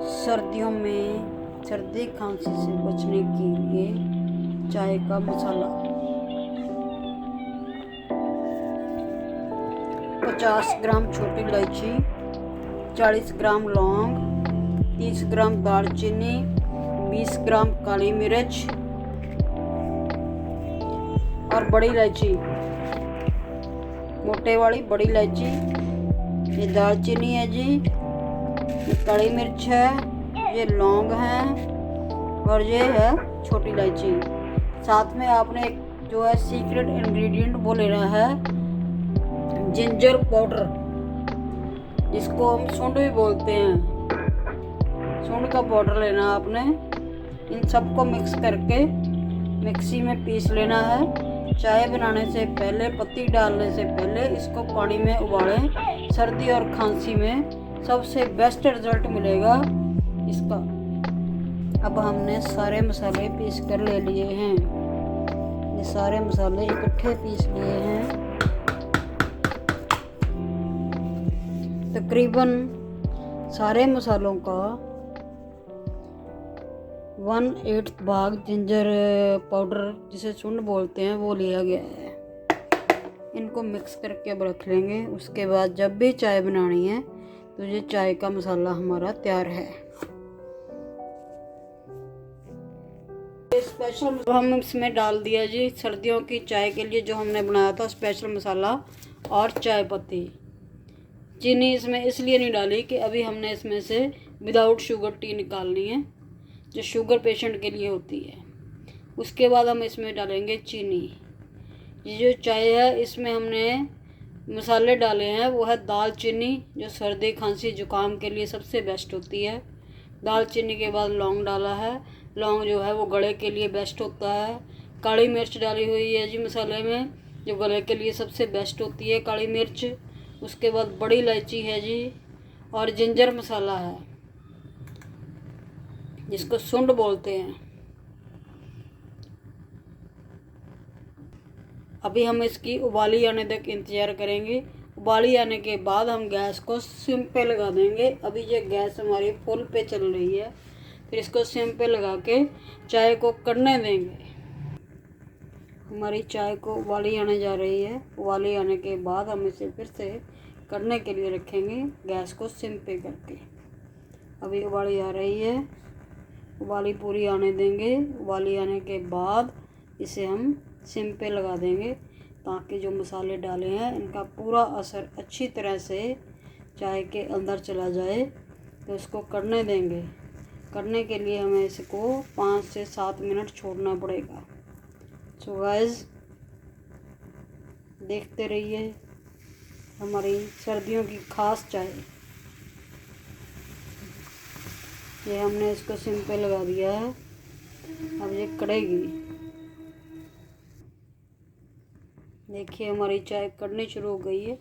सर्दियों में सर्दी खांसी से बचने के लिए चाय का मसाला 50 ग्राम छोटी इलायची, 40 ग्राम लौंग, 30 ग्राम दालचीनी, 20 ग्राम काली मिर्च और बड़ी इलायची, मोटे वाली बड़ी इलायची। ये दालचीनी है जी, ये काली मिर्च है, ये लौंग है और ये है छोटी इलायची। साथ में आपने जो है सीक्रेट इंग्रेडिएंट वो लेना है जिंजर पाउडर, जिसको हम सूंड भी बोलते हैं। सूंड का पाउडर लेना आपने। इन सबको मिक्स करके मिक्सी में पीस लेना है। चाय बनाने से पहले, पत्ती डालने से पहले इसको पानी में उबालें। सर्दी और खांसी में सबसे बेस्ट रिजल्ट मिलेगा इसका। अब हमने सारे मसाले पीस कर ले लिए हैं। ये सारे मसाले इकट्ठे पीस लिए हैं। तकरीबन सारे मसालों का 1/8 भाग जिंजर पाउडर, जिसे सूंड बोलते हैं, वो लिया गया है। इनको मिक्स करके अब रख लेंगे। उसके बाद जब भी चाय बनानी है तो ये चाय का मसाला हमारा तैयार है। स्पेशल हम इसमें डाल दिया जी सर्दियों की चाय के लिए जो हमने बनाया था स्पेशल मसाला और चाय पत्ती। चीनी इसमें इसलिए नहीं डाली कि अभी हमने इसमें से विदाउट शुगर टी निकालनी है, जो शुगर पेशेंट के लिए होती है। उसके बाद हम इसमें डालेंगे चीनी। ये जो चाय है इसमें हमने मसाले डाले हैं वो है दालचीनी, जो सर्दी खांसी जुकाम के लिए सबसे बेस्ट होती है। दालचीनी के बाद लौंग डाला है। लौंग जो है वो गले के लिए बेस्ट होता है। काली मिर्च डाली हुई है जी मसाले में, जो गले के लिए सबसे बेस्ट होती है काली मिर्च। उसके बाद बड़ी इलायची है जी, और जिंजर मसाला है जिसको सूंड बोलते हैं। अभी हम इसकी उबाली आने तक इंतज़ार करेंगे। उबाली आने के बाद हम गैस को सिम पे लगा देंगे। अभी ये गैस हमारी फुल पे चल रही है, फिर इसको सिम पे लगा के चाय को कढ़ने देंगे। हमारी चाय को उबाली आने जा रही है। उबाली आने के बाद हम इसे फिर से कढ़ने के लिए रखेंगे, गैस को सिम पे करके। अभी उबाली आ रही है, उबाली पूरी आने देंगे। उबाली आने के बाद इसे हम सिम पे लगा देंगे, ताकि जो मसाले डाले हैं इनका पूरा असर अच्छी तरह से चाय के अंदर चला जाए। तो इसको कढ़ने देंगे। कढ़ने के लिए हमें इसको 5 से 7 मिनट छोड़ना पड़ेगा। सो गाइस, देखते रहिए हमारी सर्दियों की खास चाय। ये हमने इसको सिम पे लगा दिया है। अब ये कढ़ेगी। देखिए हमारी चाय कढ़नी शुरू हो गई है।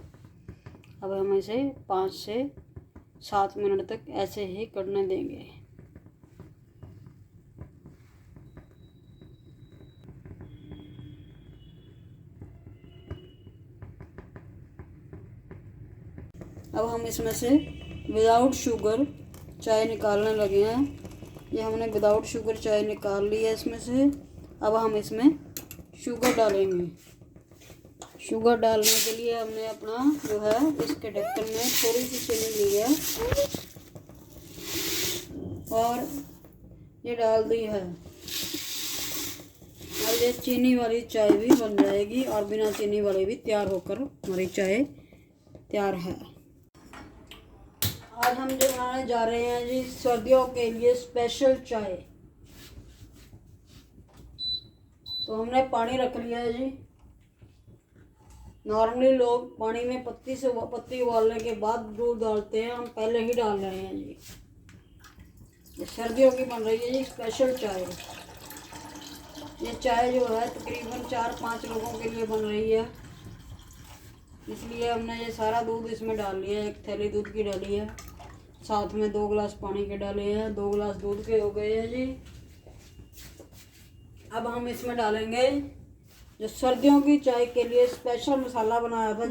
अब हम इसे 5 से 7 मिनट तक ऐसे ही कढ़ने देंगे। अब हम इसमें से विदाउट शुगर चाय निकालने लगे हैं। ये हमने विदाउट शुगर चाय निकाल ली है इसमें से। अब हम इसमें शुगर डालेंगे। शुगर डालने के लिए हमने अपना जो है इसके ढक्कन में थोड़ी सी चीनी ली है और ये डाल दी है। और ये चीनी वाली चाय भी बन जाएगी और बिना चीनी वाली भी तैयार होकर हमारी चाय तैयार है। आज हम जो बनाने जा रहे हैं जी सर्दियों के लिए स्पेशल चाय। तो हमने पानी रख लिया है जी। नॉर्मली लोग पानी में पत्ती उबालने के बाद दूध डालते हैं, हम पहले ही डाल रहे हैं जी। ये सर्दियों की बन रही है जी स्पेशल चाय। ये चाय जो है तकरीबन 4-5 लोगों के लिए बन रही है, इसलिए हमने ये सारा दूध इसमें डाल लिया है। 1 थैली दूध की डाली है, साथ में 2 गिलास पानी के डाले हैं। 2 गिलास दूध के हो गए हैं जी। अब हम इसमें डालेंगे जो सर्दियों की चाय के लिए स्पेशल मसाला बनाया था।